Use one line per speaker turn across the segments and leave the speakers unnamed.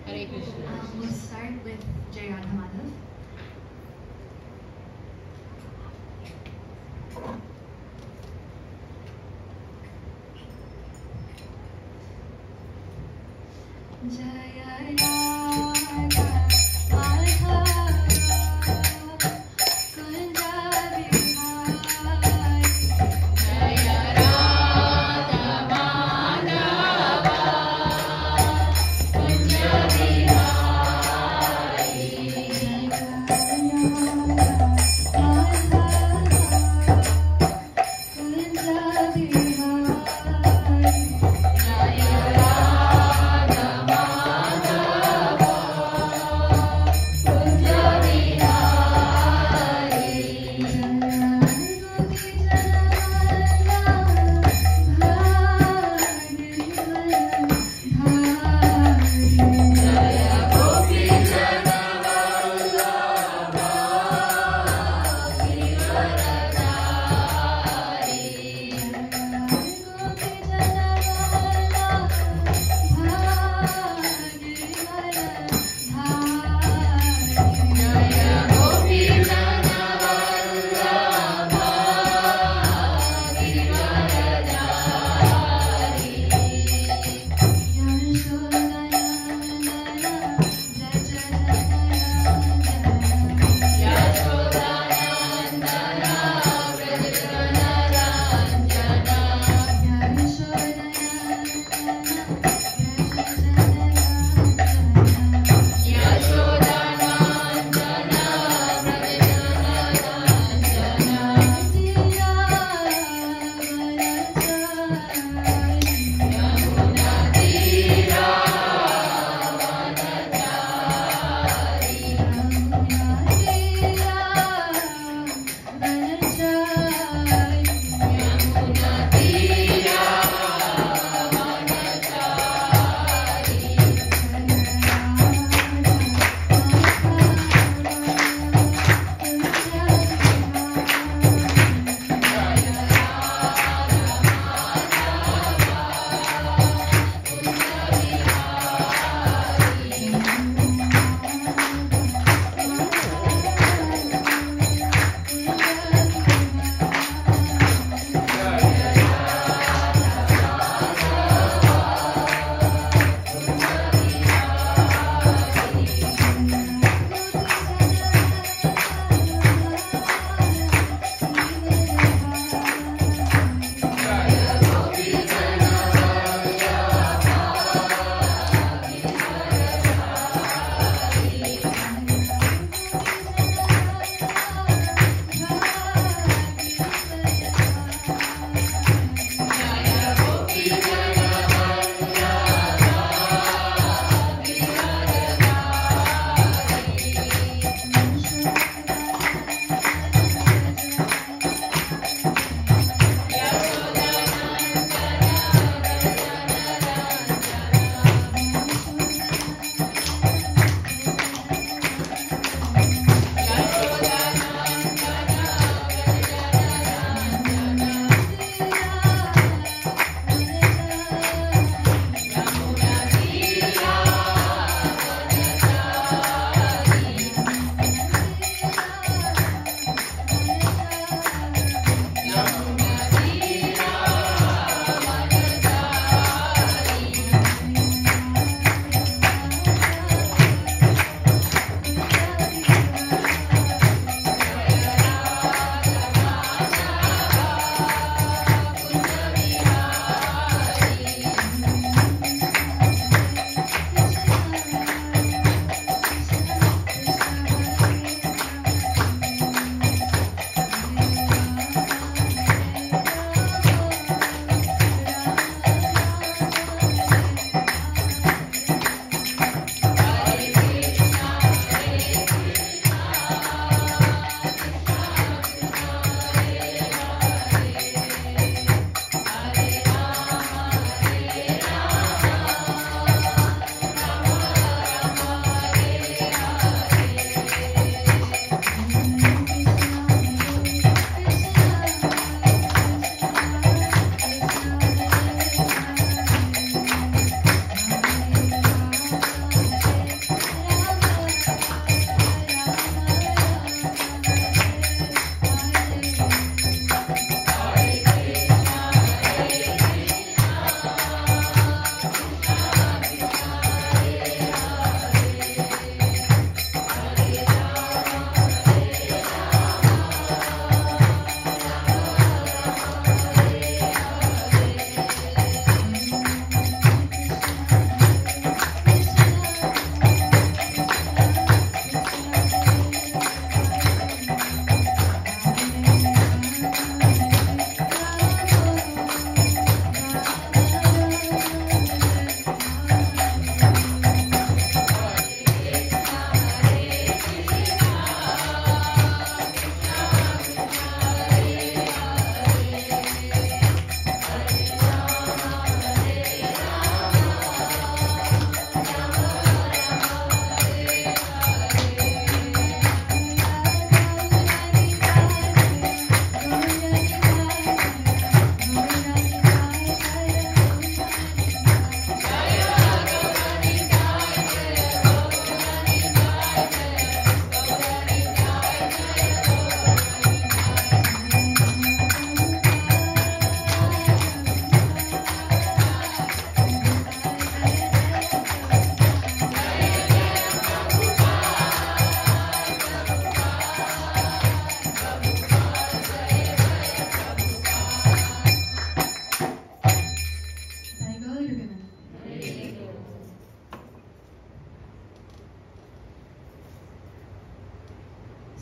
Hare Krishna.
We'll start with Jai Radha Madhav. Jaya Radha Madhava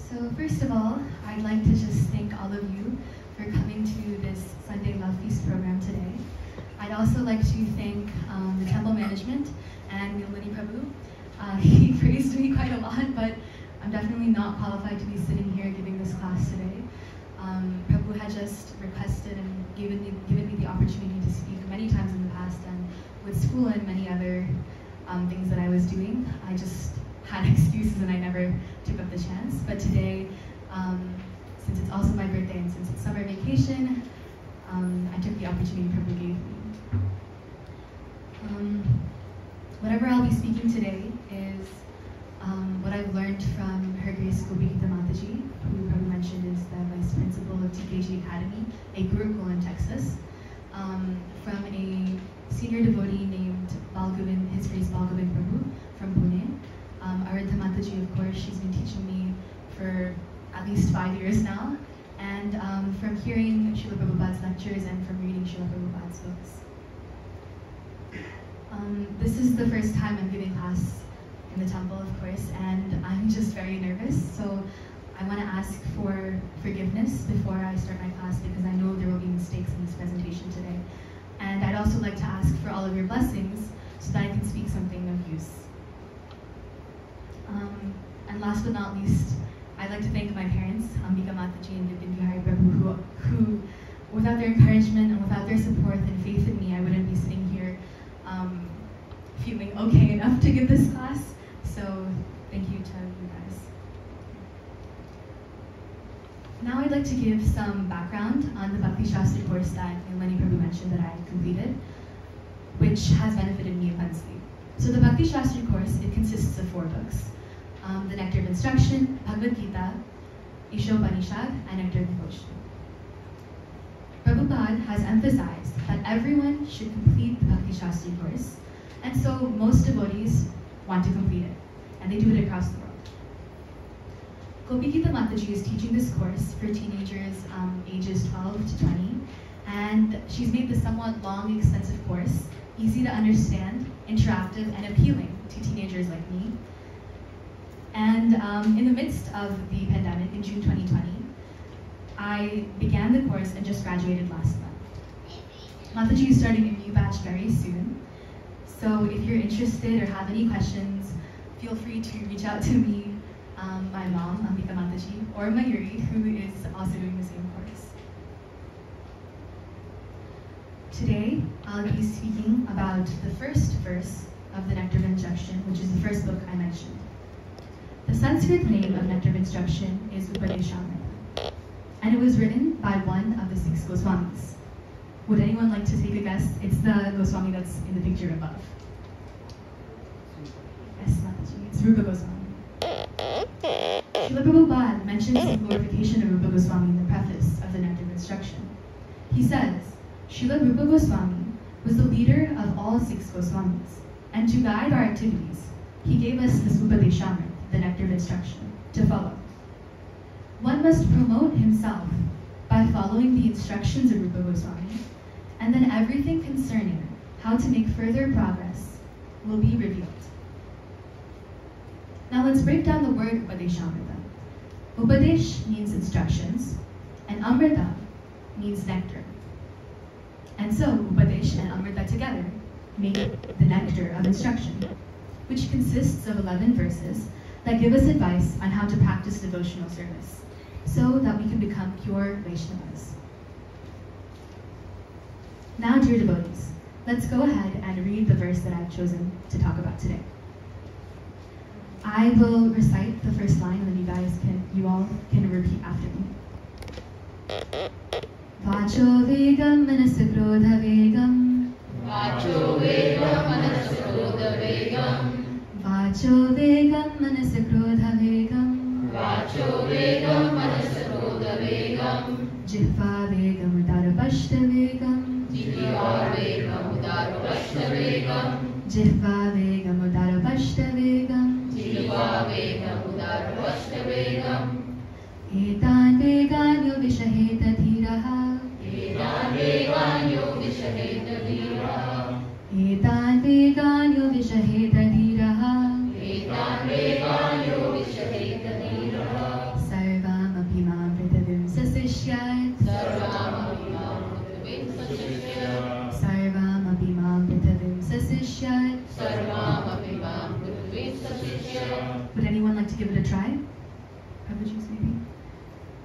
So first of all, I'd like to just thank all of you for coming to this Sunday Love Feast program today. I'd also like to thank the temple management and Nilmani Prabhu. He praised me quite a lot, but I'm definitely not qualified to be sitting here giving this class today. Prabhu had just requested and given me the opportunity to speak many times in the past, and with school and many other things that I was doing, I just had excuses and I never took up the chance. But today, since it's also my birthday and since it's summer vacation, I took the opportunity Prabhu gave me. Whatever I'll be speaking today is what I've learned from Her Grace Gopikita Mataji, who Prabhu mentioned is the Vice Principal of TKG Academy, a Gurukul in Texas, from a senior devotee named Balgovind, His Grace Balgovind Prabhu from Pune. Aradha Mataji, of course, she's been teaching me for at least 5 years now, and from hearing Srila Prabhupada's lectures and from reading Srila Prabhupada's books. This is the first time I'm giving class in the temple, of course, and I'm just very nervous, so I want to ask for forgiveness before I start my class because I know there will be mistakes in this presentation today. And I'd also like to ask for all of your blessings so that I can speak something of use. And last but not least, I'd like to thank my parents, Ambika Mataji and Vipin Bihari Prabhu, who, without their encouragement and without their support and faith in me, I wouldn't be sitting here feeling okay enough to give this class. So thank you to you guys. Now I'd like to give some background on the Bhakti Shastra course that Nilmani Prabhu mentioned that I completed, which has benefited me immensely. So the Bhakti Shastra course, it consists of 4 books. The Nectar of Instruction, Bhagavad Gita, Ishopanishad, and Nectar of Devotion. Prabhupada has emphasized that everyone should complete the Bhakti Shastra course, and so most devotees want to complete it, and they do it across the world. Gopikita Mataji is teaching this course for teenagers ages 12 to 20, and she's made the somewhat long, extensive course easy to understand, interactive, and appealing to teenagers like me. And in the midst of the pandemic in June 2020, I began the course and just graduated last month. Mataji is starting a new batch very soon. So if you're interested or have any questions, feel free to reach out to me, my mom, Ambika Mataji, or Mayuri, who is also doing the same course. Today, I'll be speaking about the first verse of the Nectar of Instruction, which is the first book I mentioned. The Sanskrit name of Nectar of Instruction is Upadeshamrita, and it was written by one of the 6 Goswamis. Would anyone like to take a guess? It's the Goswami that's in the picture above. Yes, Mataji, it's Rupa Goswami. Srila Prabhupada mentions the glorification of Rupa Goswami in the preface of the Nectar of Instruction. He says, Srila Rupa Goswami was the leader of all 6 Goswamis, and to guide our activities, he gave us this Upadeshamrita, the Nectar of Instruction, to follow. One must promote himself by following the instructions of Rupa Goswami, and then everything concerning how to make further progress will be revealed. Now let's break down the word Upadeshamrita. Upadesh means instructions, and Amrita means nectar. And so Upadesh and Amrita together make the Nectar of Instruction, which consists of 11 verses that give us advice on how to practice devotional service, so that we can become pure Vaishnavas. Now, dear devotees, let's go ahead and read the verse that I've chosen to talk about today. I will recite the first line, and then you all can repeat after me. Vacho vegam manasakrodha vegam.
Vacho vegam manasakrodha vegam.
Vacho vegam manasakrodha vegam.
Vacho vegam manasakrodha vegam.
Jihva vegam udarapashta vegam.
Jihva vegam udarapashta vegam.
Jihva vegam udarapashta vegam.
Jihva vegam udarapashta vegam.
Etan vegan yo vishaheta dhiraha.
Etan vegan yo vishaheta dhiraha.
Etan vegan yo vishaheta dhiraha.
Etan vegan yo vishaheta dhiraha.
Would anyone like to give it a try? Prabhuji's maybe?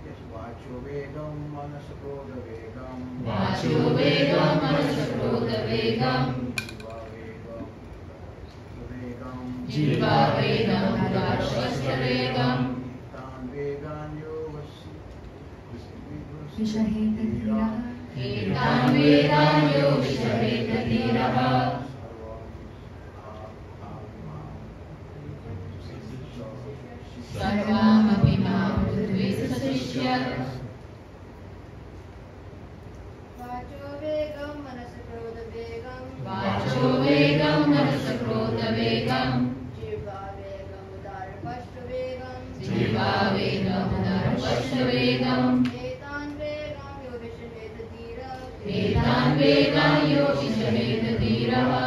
Yes, Vacho Vegam, Manasa Krodha Vegam.
Vacho Vegam, Manasa Krodha Vegam. Jiva Vegam, Udarvashya Vegam.
Tan Vegan Yovas.
Vishaheta Dhira.
Etan Vegan Yo Vishaheta Dhiraha. Sarvam Abhimam Pritvisasishya.
Vacho Vegam, Manasa Krodha Vegam.
Vacho Vegam, Manasa Krodha Vegam.
Jiva Vegam, Udarvashya Vegam.
Jiva Vegam, Udarvashya Vegam.
Etan Vegam Yo Vishaheta Dhira.
Etan Vegan Yo Vishaheta Dhiraha.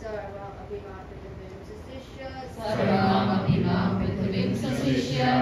Sarvam Abhimam Pritvisasishya.
Sarvam Abhimam Pritvisasishya.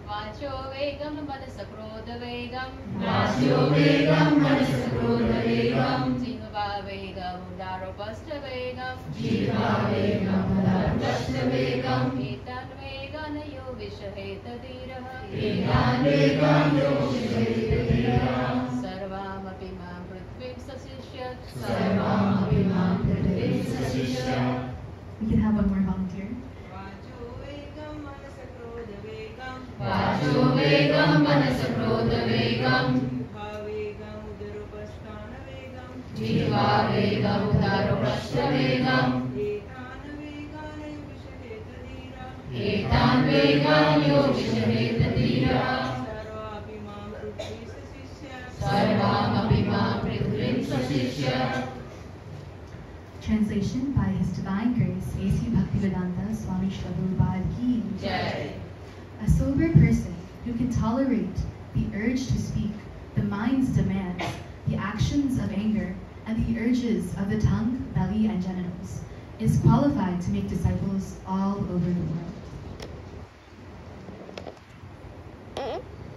Vacho Vegam, Manasa Krodha Vegam.
Vacho Vegam, Manasa Krodha Vegam.
Jiva Vegam, Udarvashya Vegam.
Jiva Vegam, Udarvashya Vegam.
Etan Vegan Yo Vishaheta Dhiraha.
Etan Vegan Yo Vishaheta Dhiraha.
Sarvam Abhimam Pritvisasishya.
Sarvam Abhimam Pritvisasishya.
We can have one more volunteer.
Vacho Vegam, Manasa Krodha Vegam.
Vacho Vegam, Manasa Krodha Vegam.
Jiva Vegam, Udarvashya Vegam.
Jiva Vegam, Udarvashya Vegam.
Etan Vegan Yo Vishaheta Dhira.
Etan Vegan Yo Vishaheta Dhiraha.
Sarvam Abhimam Pritvisasishya.
Sarvam Abhimam Pritvisasishya.
Translation by His Divine Grace, A.C. Bhaktivedanta Swami Srila Ki.
Jai.
A sober person who can tolerate the urge to speak, the mind's demands, the actions of anger, and the urges of the tongue, belly, and genitals, is qualified to make disciples all over the world.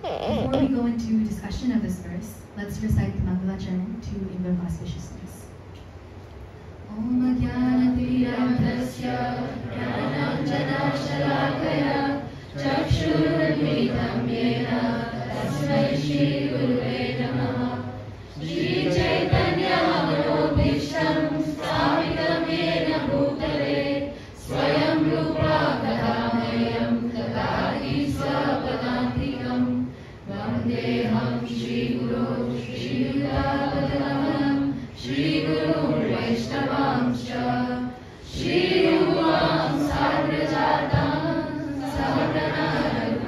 Before we go into discussion of this verse, let's recite the Mangala Charan to invoke auspiciousness. Om
Jnanatiramdasya Jnananjanashalakaya Chakshurmilitam Yena Tasmai Shri Gurave Namaha. Shri Chaitanya Manobhishtam Sthapitam Yena Bhutale Swayam Rupa Kadameyam Dadati Swapadantikam. Vandeham Shri Guru Shri Yudapadanam Shri Guru Vaishnavamscha Shri Rupam Sagrajatam Sagrana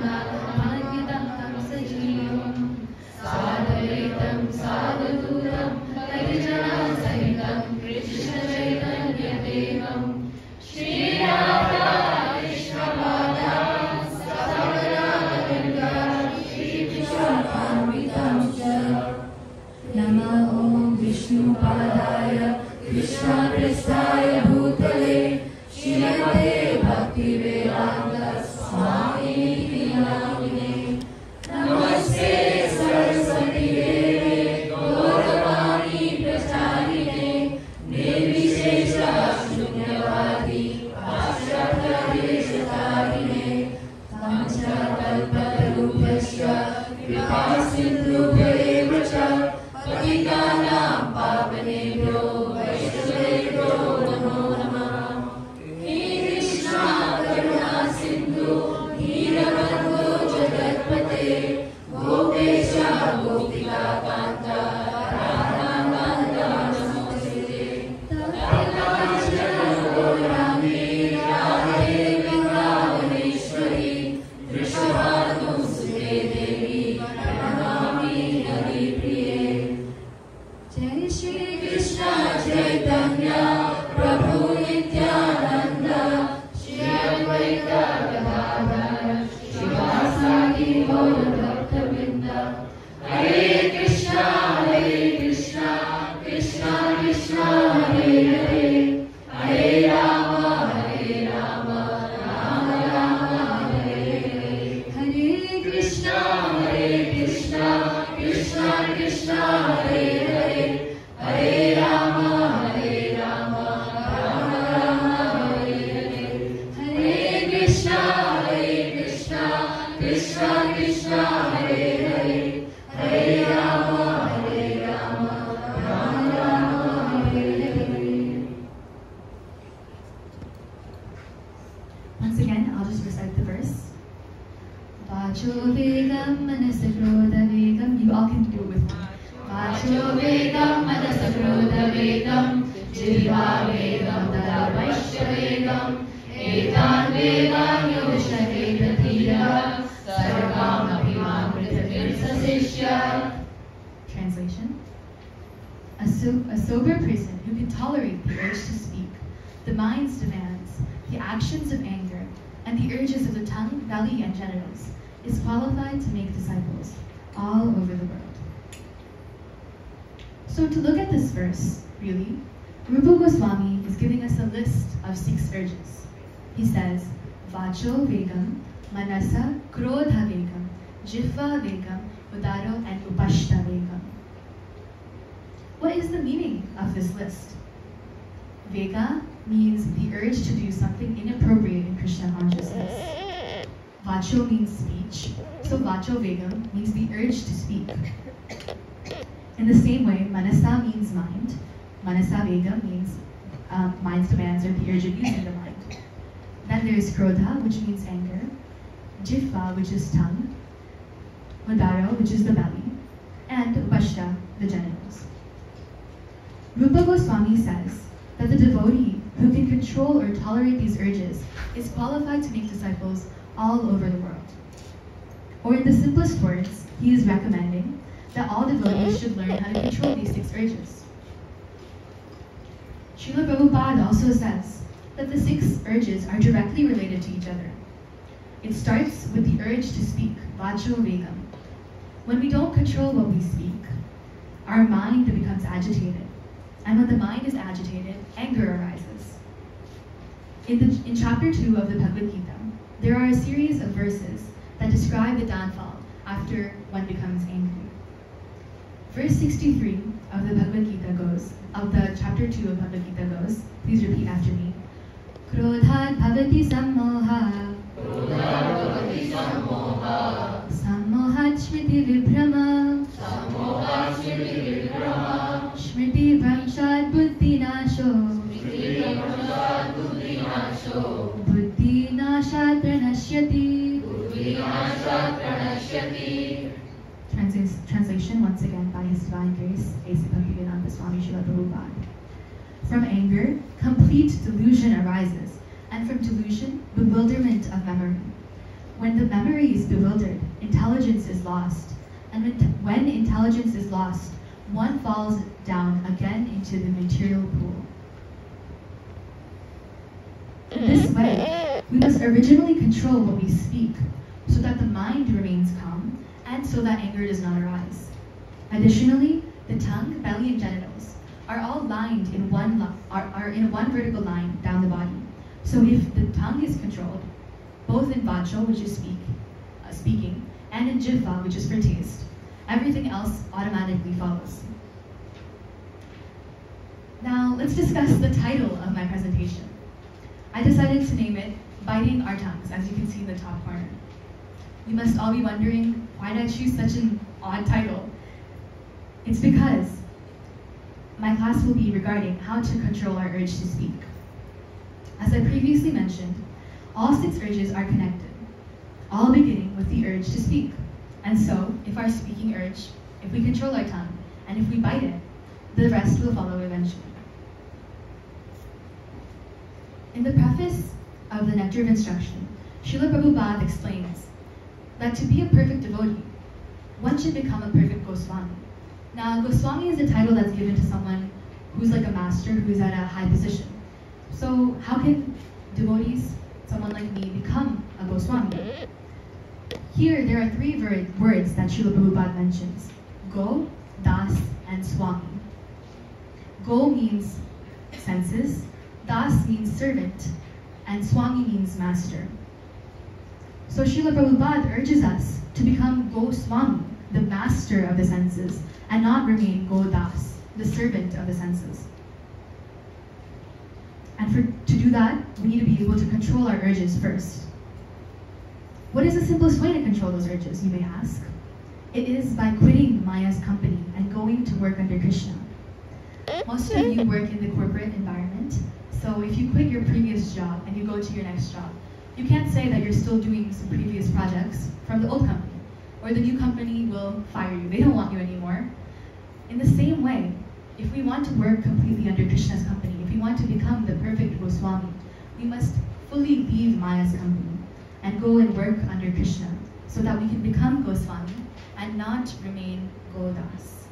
Raghunatham Sajivam Sadhaitam Sadhutam Parijana Sahitam Krishna Chaitanya Devam Shri Radha Krishna Pada Sagrana Ganga Shri Vishwakamritamscha. Namo Vishnu Padaya Krishna Prestaya Bhutale Shrimate Bhakti Vedanta Swami Namine. Namaste Saraswati Deve Gauravani Pracharine Nirvishesha Shunyavadi Paschatya Deshatarine Tamcha Kalpatarubhyasya Kripa Sindhubhyo Cha Patitanam Pavanebhyo Vaishnavebhyo Namo Namah. He Krishna Karuna Sindhu Dheeravandhu Jagatpate Gopesha Gopika Kanta Radha Kanta Namaste. Tathakachana Gaurami Radhe Vrindavaneshwari Vrishabhanu Sute Devi Pranami Hari Priye. Jai Shri Krishna Chaitanya Prabhu Nityananda Shri Advaita Gadadhara Shivasadi Gaura Bhakta-vrinda. Hare Krishna Krishna Krishna Hare Hare Hare Rama Rama Rama Hare Hare. Hare Krishna Krishna Krishna Krishna Hare Hare, Hare Rama Rama Rama Hare Hare, Hare Krishna Krishna Krishna Hare Hare, Hare Rama Rama Rama Hare Hare.
Once again, I'll just recite the verse. Vacho vegam manasa krodha vegam. You all can do it with me.
Vacho vegam manasa krodha vegam, jiva vegam dharvashya vegam, etan vegam yovishahe tatira, sarvam abhimam prithvim sasishya.
Translation. A sober person who can tolerate the urge to speak, the mind's demands, the actions of anger, and the urges of the tongue, belly, and genitals, is qualified to make disciples all over the world. So to look at this verse, really, Rupa Goswami is giving us a list of 6 urges. He says, Vacho vegam, manasa krodha vegam, jihva vegam, udaro, and upashta vegam. What is the meaning of this list? Vega means the urge to do something inappropriate in Krishna consciousness. Vacho means speech, so Vacho vegam means the urge to speak. In the same way, manasa means mind. Manasa vegam means mind's demands or the urge of using the mind. Then there's krodha, which means anger. Jihva, which is tongue. Udaro, which is the belly. And upashta, the genitals. Rupa Goswami says that the devotee who can control or tolerate these urges is qualified to make disciples all over the world. Or in the simplest words, he is recommending that all devotees should learn how to control these 6 urges. Srila Prabhupada also says that the 6 urges are directly related to each other. It starts with the urge to speak, vacho vegam. When we don't control what we speak, our mind becomes agitated. And when the mind is agitated, anger arises. In chapter 2 of the Bhagavad Gita, there are a series of verses that describe the downfall after one becomes angry. Verse 63 of the Bhagavad Gita goes, of the chapter 2 of Bhagavad Gita goes, please repeat after me. Krodhat bhavati sammoha, sammohat shmiti vibhrama, shmiti bhramshat buddhi nasho, buddhi nashat pranashyati. Translation once again by His Divine Grace, A.C. Bhaktivedanta Swami Srila Prabhupada. From anger, complete delusion arises, and from delusion, bewilderment of memory. When the memory is bewildered, intelligence is lost, and when intelligence is lost, one falls down again into the material pool. In this way, we must originally control what we speak, so that the mind remains calm, and so that anger does not arise. Additionally, the tongue, belly, and genitals are all lined in are in one vertical line down the body. So if the tongue is controlled, both in vacho, which is speaking, and in jihva, which is for taste, everything else automatically follows. Now, let's discuss the title of my presentation. I decided to name it Biting Our Tongues, as you can see in the top corner. You must all be wondering, why did I choose such an odd title? It's because my class will be regarding how to control our urge to speak. As I previously mentioned, all 6 urges are connected, all beginning with the urge to speak. And so, if our speaking urge, if we control our tongue, and if we bite it, the rest will follow eventually. In the preface of the Nectar of Instruction, Srila Prabhupada explains that to be a perfect devotee, one should become a perfect Goswami. Now, Goswami is a title that's given to someone who's like a master, who's at a high position. So how can devotees, someone like me, become a Goswami? Here, there are 3 words that Srila Prabhupada mentions: Go, Das, and Swami. Go means senses, Das means servant, and Swami means master. So Srila Prabhupada urges us to become Goswami, the master of the senses, and not remain Godas, the servant of the senses. And to do that, we need to be able to control our urges first. What is the simplest way to control those urges, you may ask? It is by quitting Maya's company and going to work under Krishna. Most of you work in the corporate environment, so if you quit your previous job and you go to your next job, you can't say that you're still doing some previous projects from the old company, or the new company will fire you. They don't want you anymore. In the same way, if we want to work completely under Krishna's company, if we want to become the perfect Goswami, we must fully leave Maya's company and go and work under Krishna so that we can become Goswami and not remain Godas.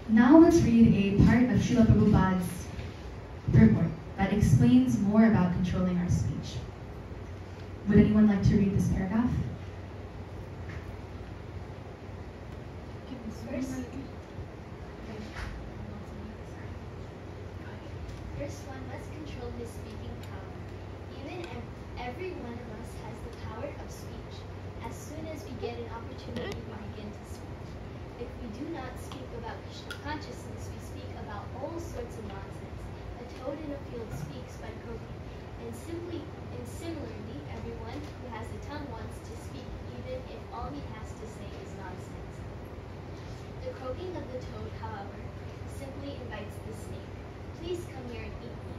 Now let's read a part of Srila Prabhupada's purport that explains more about controlling our speech. Would anyone like to read this paragraph?
First, one must control his speaking power. Even every one of us has the power of speech. As soon as we get an opportunity, we begin to speak. If we do not speak about Krishna consciousness, we speak about all sorts of nonsense. A toad in a field speaks by croaking, and similarly, everyone who has a tongue wants to speak, even if all he has to say is nonsense. The croaking of the toad, however, simply invites the snake. Please come here and eat me.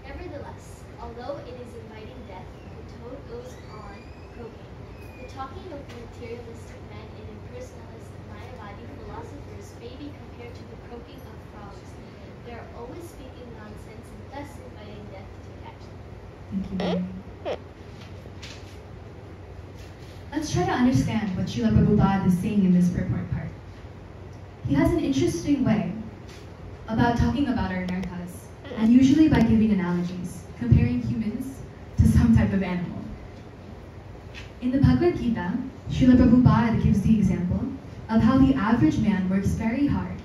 Nevertheless, although it is inviting death, the toad goes on croaking. The talking of materialistic men and impersonalist Mayavadi philosophers may be compared to the croaking of frogs. They are always speaking nonsense and thus inviting death to catch them.
Thank you. Let's try to understand what Srila Prabhupada is saying in this purport part. He has an interesting way about talking about our narkas, and usually by giving analogies, comparing humans to some type of animal. In the Bhagavad Gita, Srila Prabhupada gives the example of how the average man works very hard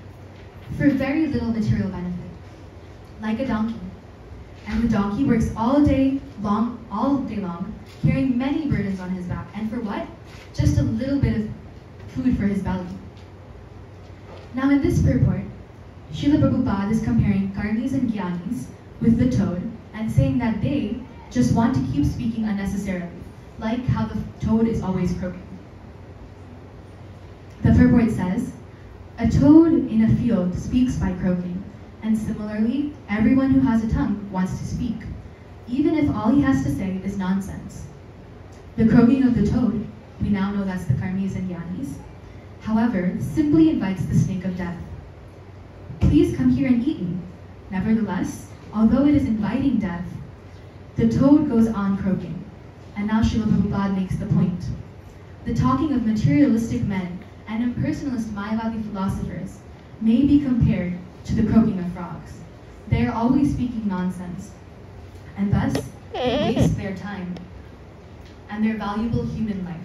for very little material benefit, like a donkey. And the donkey works all day long, carrying many burdens on his back. And for what? Just a little bit of food for his belly. Now in this purport, Srila Prabhupada is comparing karmis and gyanis with the toad and saying that they just want to keep speaking unnecessarily, like how the toad is always croaking. The purport says, a toad in a field speaks by croaking, and similarly, everyone who has a tongue wants to speak, even if all he has to say is nonsense. The croaking of the toad, we now know that's the karmis and gyanis, however, simply invites the snake of death. Please come here and eat me. Nevertheless, although it is inviting death, the toad goes on croaking. And now Srila Prabhupada makes the point. The talking of materialistic men and impersonalist Mayavadi philosophers may be compared to the croaking of frogs. They are always speaking nonsense, and thus they waste their time and their valuable human life.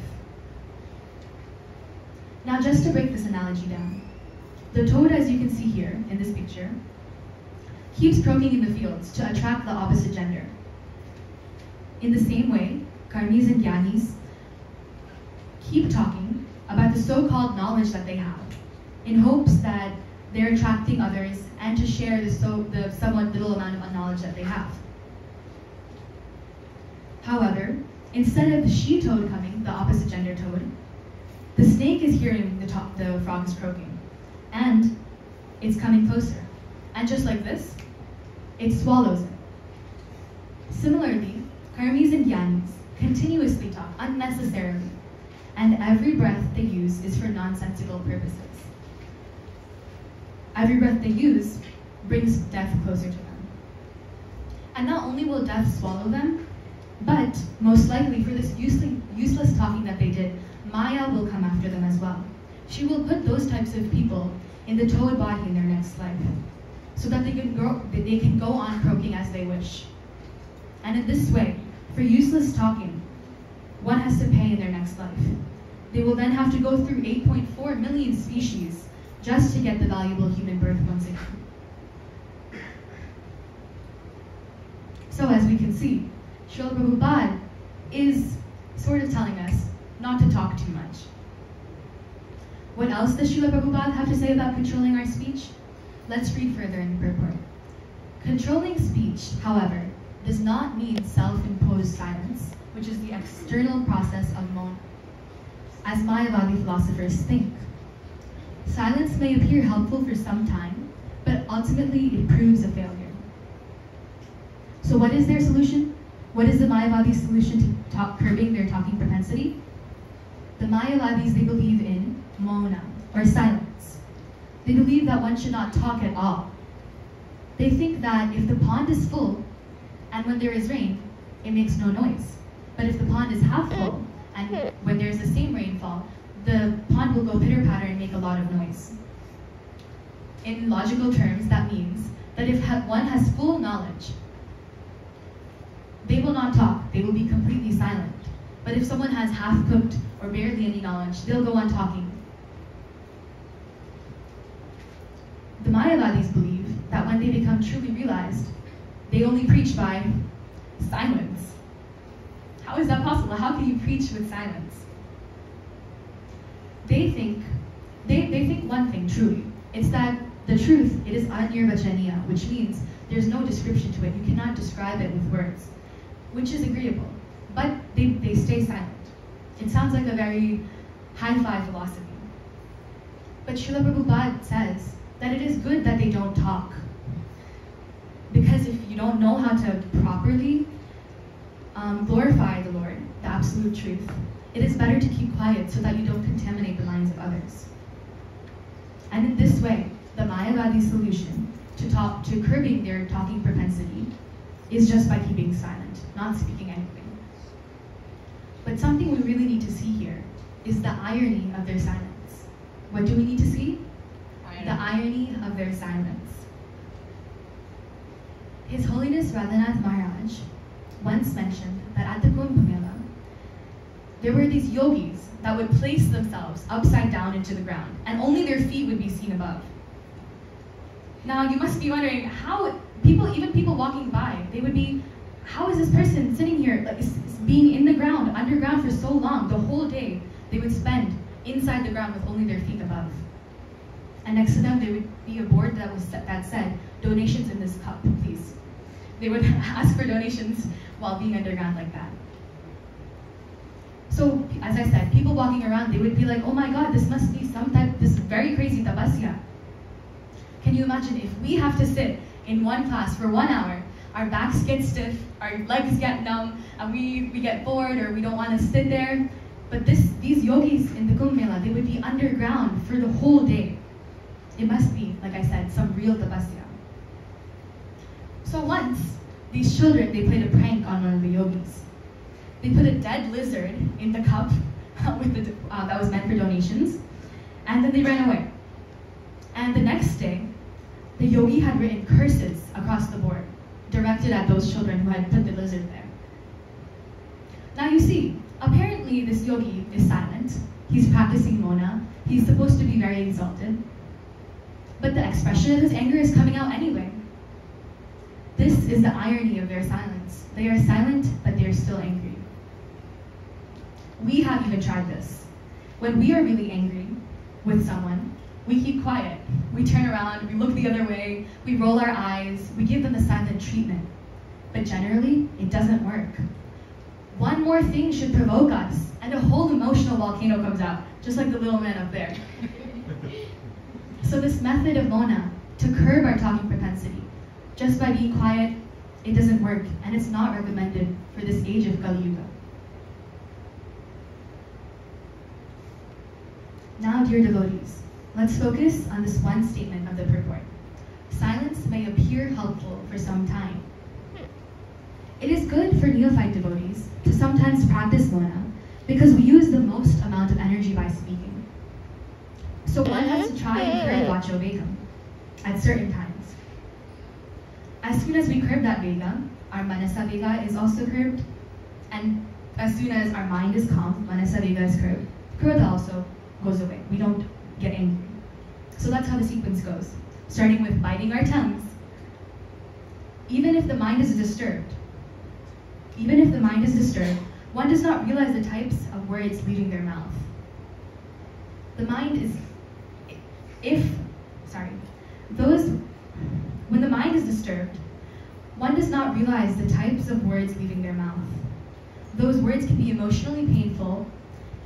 Now just to break this analogy down, the toad, as you can see here in this picture, keeps croaking in the fields to attract the opposite gender. In the same way, karmis and gyanis keep talking about the so-called knowledge that they have, in hopes that they're attracting others and to share the somewhat little amount of knowledge that they have. However, instead of the she-toad coming, the opposite gender toad, the snake is hearing the frog's croaking, and it's coming closer. And just like this, it swallows it. Similarly, karmis and gyanis continuously talk unnecessarily, and every breath they use is for nonsensical purposes. Every breath they use brings death closer to them. And not only will death swallow them, but most likely for this useless talking that they did, Maya will come after them as well. She will put those types of people in the toad body in their next life, so that they can go on croaking as they wish. And in this way, for useless talking, one has to pay in their next life. They will then have to go through 8.4 million species just to get the valuable human birth once again. So as we can see, Srila Prabhupada is sort of telling us not to talk too much. What else does Srila Prabhupada have to say about controlling our speech? Let's read further in the purport. Controlling speech, however, does not mean self-imposed silence, which is the external process of Mauna, as Mayavadi philosophers think. Silence may appear helpful for some time, but ultimately it proves a failure. So what is their solution? What is the Mayavadi solution to curbing their talking propensity? The Mayavadis, they believe in Mauna, or silence. They believe that one should not talk at all. They think that if the pond is full, and when there is rain, it makes no noise. But if the pond is half full, and when there's the same rainfall, the pond will go pitter-patter and make a lot of noise. In logical terms, that means that if one has full knowledge, they will not talk, they will be completely silent. But if someone has half-cooked or barely any knowledge, they'll go on talking. The Mayavadis believe that when they become truly realized, they only preach by silence. How is that possible? How can you preach with silence? They think one thing truly. It's that the truth, it is anirvachaniya, which means there's no description to it. You cannot describe it with words, which is agreeable. But they stay silent. It sounds like a very high-fi philosophy. But Srila Prabhupada says that it is good that they don't talk. Because if you don't know how to properly glorify the Lord, the absolute truth, it is better to keep quiet so that you don't contaminate the minds of others. And in this way, the Mayavadi solution to curbing their talking propensity is just by keeping silent, not speaking anything. But something we really need to see here is the irony of their silence. What do we need to see? The irony of their silence. His Holiness Radhanath Maharaj once mentioned that at the Kumbh Mela, there were these yogis that would place themselves upside down into the ground, and only their feet would be seen above. Now you must be wondering how even people walking by, they would be, how is this person sitting here, like being in the ground, underground for so long, the whole day they would spend inside the ground with only their feet above. And next to them there would be a board that said, donations in this cup, please. They would ask for donations while being underground like that. So, as I said, people walking around, they would be like, oh my god, this must be this very crazy tapasya. Can you imagine if we have to sit in one class for 1 hour, our backs get stiff, our legs get numb, and we get bored or we don't want to sit there. But these yogis in the Kumbh Mela, they would be underground for the whole day. It must be, like I said, some real tapasya. So once, these children, they played a prank on one of the yogis. They put a dead lizard in the cup that was meant for donations, and then they ran away. And the next day, the yogi had written curses across the board, directed at those children who had put the lizard there. Now you see, apparently this yogi is silent. He's practicing Mauna. He's supposed to be very exalted. But the expression of his anger is coming out anyway. This is the irony of their silence. They are silent, but they are still angry. We have even tried this. When we are really angry with someone, we keep quiet. We turn around, we look the other way, we roll our eyes, we give them the silent treatment. But generally, it doesn't work. One more thing should provoke us, and a whole emotional volcano comes out, just like the little man up there. So this method of Mauna, to curb our talking propensity, just by being quiet, it doesn't work, and it's not recommended for this age of Kali Yuga. Now, dear devotees, let's focus on this one statement of the purport. Silence may appear helpful for some time. It is good for neophyte devotees to sometimes practice Mauna because we use the most amount of energy by speaking. So one has to try and curb Vacho Vegam at certain times. As soon as we curb that Vega, our Manasa Vega is also curbed, and as soon as our mind is calm, Manasa Vega is curbed, Krodha also goes away. We don't get angry. So that's how the sequence goes, starting with biting our tongues. Even if the mind is disturbed, one does not realize the types of words leaving their mouth. The mind is, when the mind is disturbed, one does not realize the types of words leaving their mouth. Those words can be emotionally painful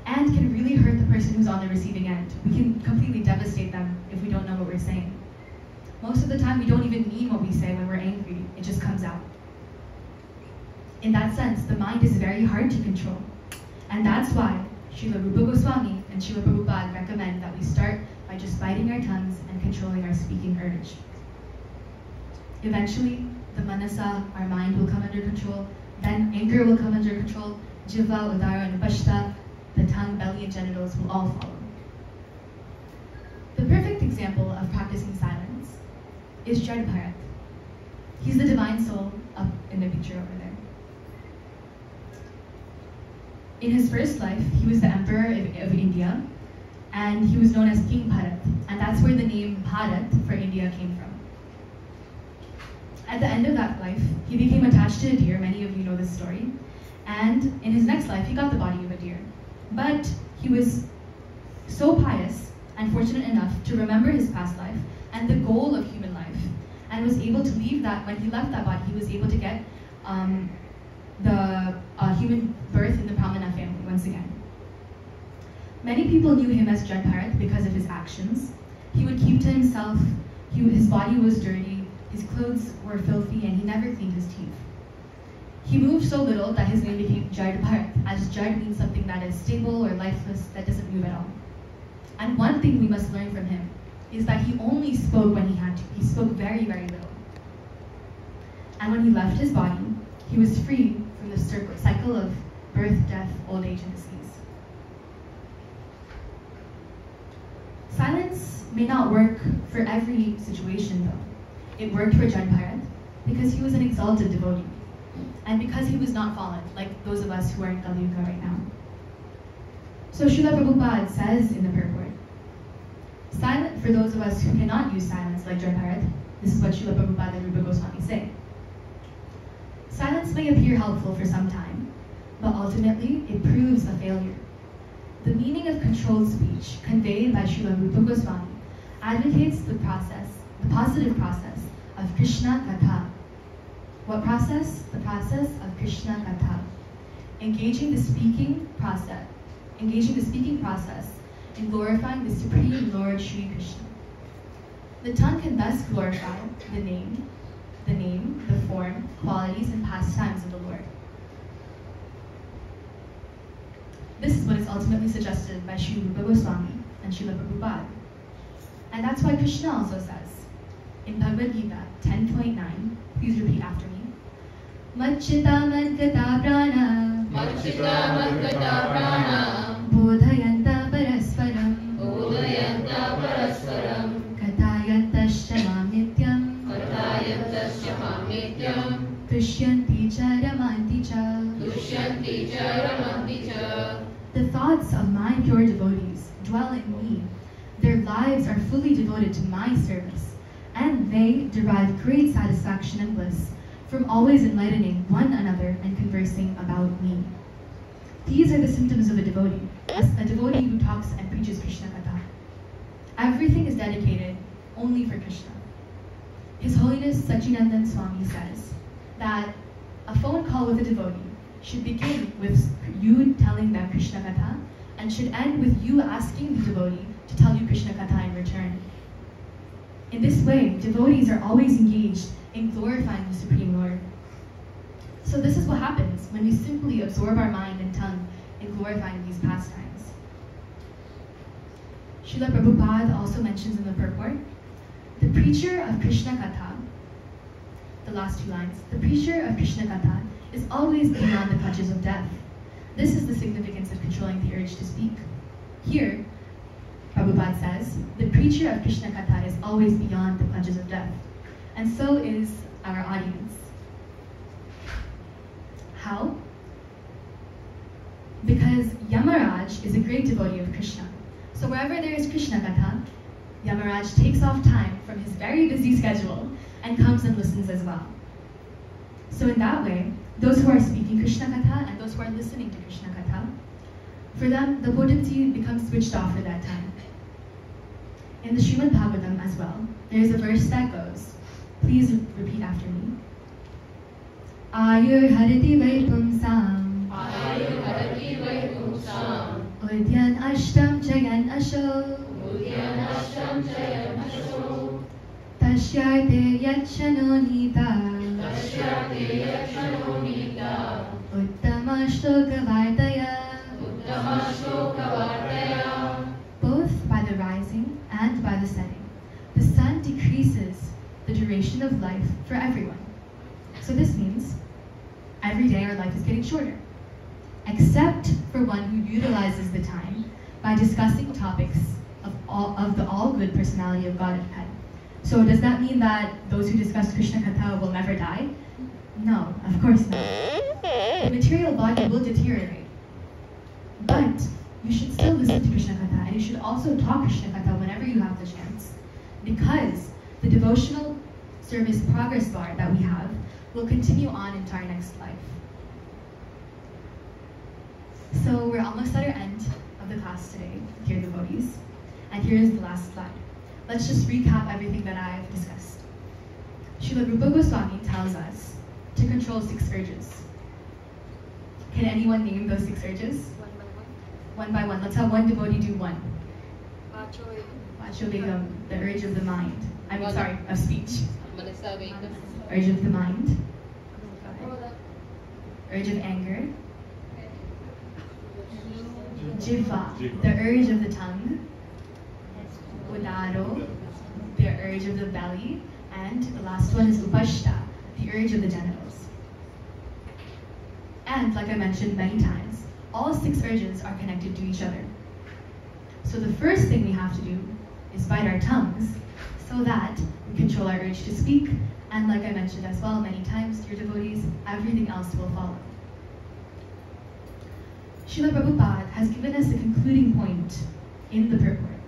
and can really hurt the person who's on the receiving end. We can completely devastate them if we don't know what we're saying. Most of the time, we don't even mean what we say when we're angry. It just comes out. In that sense, the mind is very hard to control. And that's why Srila Rupa Goswami and Srila Prabhupada recommend that we start by just biting our tongues and controlling our speaking urge. Eventually, the manasa, our mind, will come under control. Then anger will come under control. Jiva, udara, and upashta, the tongue, belly, and genitals will all follow. The perfect example of practicing silence is Jad Bharat. He's the divine soul up in the picture over there. In his first life, he was the emperor of India, and he was known as King Bharat, and that's where the name Bharat for India came from. At the end of that life, he became attached to a deer. Many of you know this story. And in his next life, he got the body of a deer. But he was so pious and fortunate enough to remember his past life and the goal of human life, and was able to leave that. When he left that body, he was able to get the human birth in the Brahmana family once again. Many people knew him as Jad Bharat because of his actions. He would keep to himself, his body was dirty, his clothes were filthy, and he never cleaned his teeth. He moved so little that his name became Jad Bharat, as Jad means something that is stable or lifeless, that doesn't move at all. And one thing we must learn from him is that he only spoke when he had to. He spoke very, very little. And when he left his body, he was free from the cycle of birth, death, old age, and disease. Silence may not work for every situation, though. It worked for Jad Bharat because he was an exalted devotee, and because he was not fallen, like those of us who are in Kali Yuga right now. So Srila Prabhupada says in the purport, silent for those of us who cannot use silence like Jad Bharat. This is what Srila Prabhupada and Rupa Goswami say. Silence may appear helpful for some time, but ultimately it proves a failure. The meaning of controlled speech conveyed by Srila Rupa Goswami advocates the positive process of Krishna Katha. What process? The process of Krishna Katha. Engaging the speaking process in glorifying the Supreme Lord Shri Krishna. The tongue can thus glorify the name, the form, qualities, and pastimes of the Lord. This is what is ultimately suggested by Sri Rupa Goswami and Srila Prabhupada. And that's why Krishna also says, in Bhagavad Gita 10.9, please repeat after me, Machchita Madgata Prana Bodhayanta Parasparam Kathayantasya Mamityam Tushyanti Cha Ramanti Cha. The thoughts of my pure devotees dwell in me. Their lives are fully devoted to my service, and they derive great satisfaction and bliss from always enlightening one another and conversing about me. These are the symptoms of a devotee who talks and preaches Krishna Katha. Everything is dedicated only for Krishna. His Holiness Sachinandan Swami says that a phone call with a devotee should begin with you telling them Krishna Katha and should end with you asking the devotee to tell you Krishna Katha in return. In this way, devotees are always engaged in glorifying the Supreme Lord. So this is what happens when we simply absorb our mind and tongue in glorifying these pastimes. Srila Prabhupada also mentions in the purport, the preacher of Krishna Katha, the last two lines, the preacher of Krishna Katha is always beyond the clutches of death. This is the significance of controlling the urge to speak. Here, Prabhupada says, the preacher of Krishna Katha is always beyond the clutches of death. And so is our audience. How? Because Yamaraj is a great devotee of Krishna. So wherever there is Krishna Katha, Yamaraj takes off time from his very busy schedule and comes and listens as well. So in that way, those who are speaking Krishna Katha and those who are listening to Krishna Katha, for them, the potency becomes switched off for that time. In the Srimad Bhagavatam as well, there is a verse that goes, please repeat after me. Ayur harati vaipumsam,
Ayur harati vaipumsam,
Udyan ashtam jayan asho,
Udyan ashtam jayan asho,
Tashyarte yachanonita,
Tashyate yachanonita,
Uttama shloka vartaya.
Uttama shloka vartaya.
Both by the rising and by the setting, the sun decreases the duration of life for everyone. So this means every day our life is getting shorter, except for one who utilizes the time by discussing topics of the all-good personality of Godhead. So does that mean that those who discuss Krishna Katha will never die? No, of course not. The material body will deteriorate. But you should still listen to Krishna Katha, and you should also talk Krishna Katha whenever you have the chance, because the devotional service progress bar that we have will continue on into our next life. So we're almost at our end of the class today, dear devotees, and here is the last slide. Let's just recap everything that I've discussed. Srila Rupa Goswami tells us to control 6 urges. Can anyone name those 6 urges? One by one. Let's have one devotee do one. Vachobegam, the urge of the mind. Of speech.
Manasa Vegam,
Urge of the mind. Urge of anger. Jiva, the urge of the tongue. Udaro, the urge of the belly. And the last one is Upashta, the urge of the genitals. And like I mentioned many times, all 6 urges are connected to each other. So the first thing we have to do is bite our tongues so that we control our urge to speak. And like I mentioned as well many times, dear devotees, everything else will follow. Srila Prabhupada has given us a concluding point in the purport.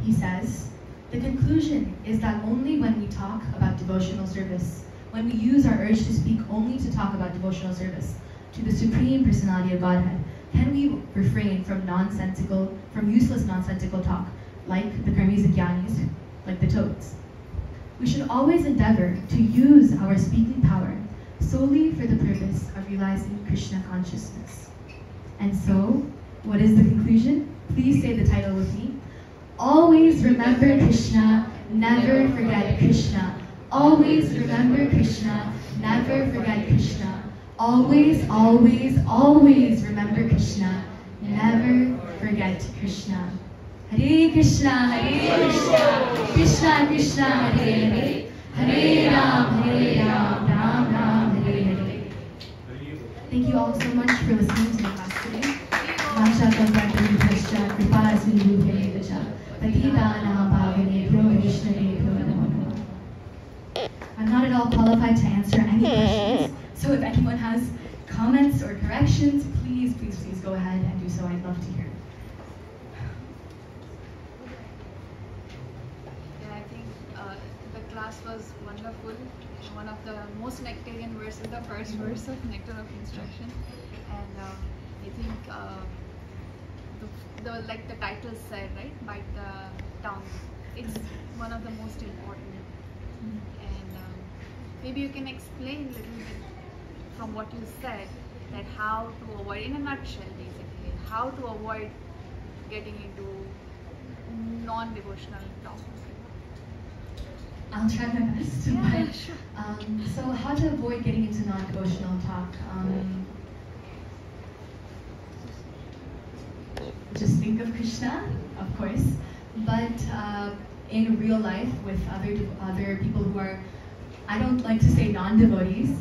He says, the conclusion is that only when we talk about devotional service, when we use our urge to speak only to talk about devotional service to the Supreme Personality of Godhead, can we refrain from useless nonsensical talk, like the karmis and jnanis, like the toads. We should always endeavor to use our speaking power solely for the purpose of realizing Krishna consciousness. And so, what is the conclusion? Please say the title with me. Always remember Krishna, never forget Krishna. Always remember Krishna, never forget Krishna. Always, always, always remember Krishna, never forget Krishna. Hare Krishna, Hare Krishna, Krishna Krishna, Hare Hare, Hare Ram, Ram Ram, Hare Hare. Thank you all so much for listening to the class today. I'm not at all qualified to answer any questions, so if anyone has comments or corrections, please go ahead and do so. I'd love to hear.
Yeah, I think the class was wonderful. One of the most nectarian verses, the first verse of Nectar of Instruction, and I think like the title said, right, bite the tongue. It's one of the most important. And maybe you can explain a little bit from what you said, that how to avoid, in a nutshell basically, how to avoid getting into non-devotional talk.
I'll try my best.
Yeah,
But,
sure.
So how to avoid getting into non-devotional talk? Just think of Krishna, of course, but in real life with other people who are, I don't like to say non-devotees.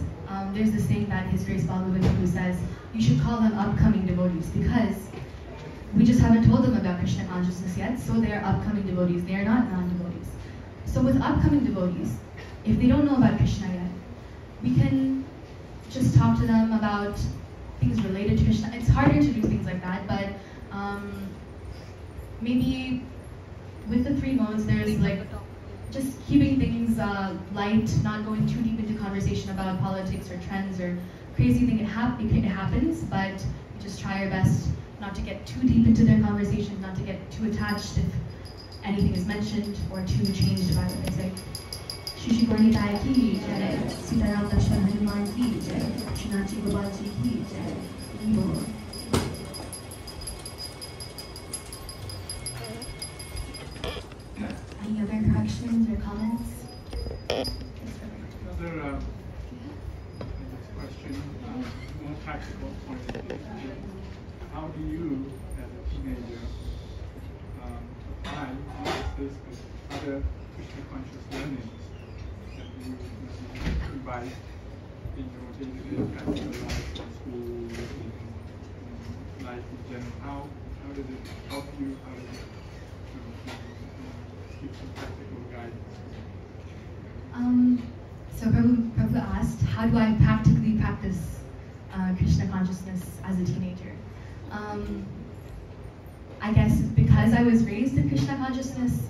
There's this saying that His Grace Bhagavatam who says you should call them upcoming devotees because we just haven't told them about Krishna consciousness yet, so they are upcoming devotees. They are not non-devotees. So with upcoming devotees, if they don't know about Krishna yet, we can just talk to them about things related to Krishna. It's harder to do things like that, but maybe with the 3 modes, there's like just keeping things light, not going too deep into conversation about politics or trends or crazy thing, it happens, but we just try our best not to get too deep into their conversations, not to get too attached if anything is mentioned, or too changed by what they say. Shishi Gorni Dai ki jai, Sitaram Lakshman Hanuman ki jai, Shinachi Babaji ki jai. Evil. Any other corrections or comments?
Another question, more practical point of view. How do you, as a teenager, apply this with other Krishna conscious learnings that you invite in your day-to-day practical life, in school, in life in general? How does it help you? How does it give some practical guidance?
So Prabhu asked, how do I practically practice Krishna consciousness as a teenager? I guess because I was raised in Krishna consciousness,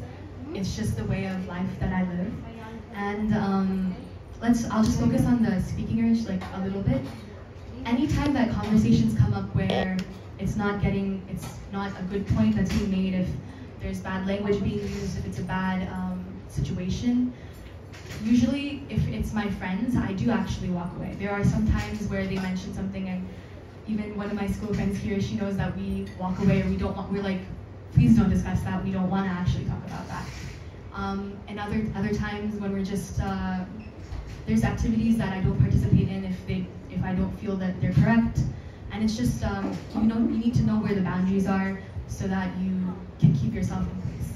it's just the way of life that I live. And I'll just focus on the speaking urge like a little bit. Anytime that conversations come up where it's not a good point that's being made, if there's bad language being used, if it's a bad situation, usually if it's my friends, I do actually walk away. There are some times where they mention something, and even one of my school friends here, she knows that we walk away, or we're like, please don't discuss that, we don't want to actually talk about that. And other times when we're just, there's activities that I don't participate in if I don't feel that they're correct. And it's just, you need to know where the boundaries are so that you can keep yourself in place.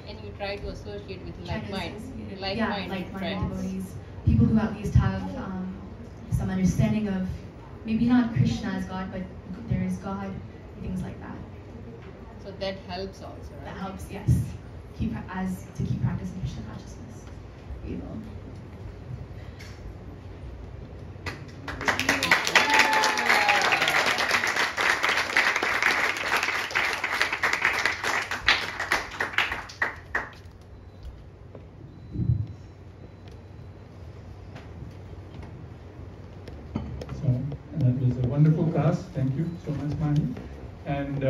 And you try to associate with like-minded
like-minded
friends.
devotees, people who at least have some understanding of maybe not Krishna as God, but there is God, and things like that.
So that helps also, right?
That helps, yes. To keep practicing Krishna consciousness. You know.
So that was a wonderful class. Thank you so much, Mahi. And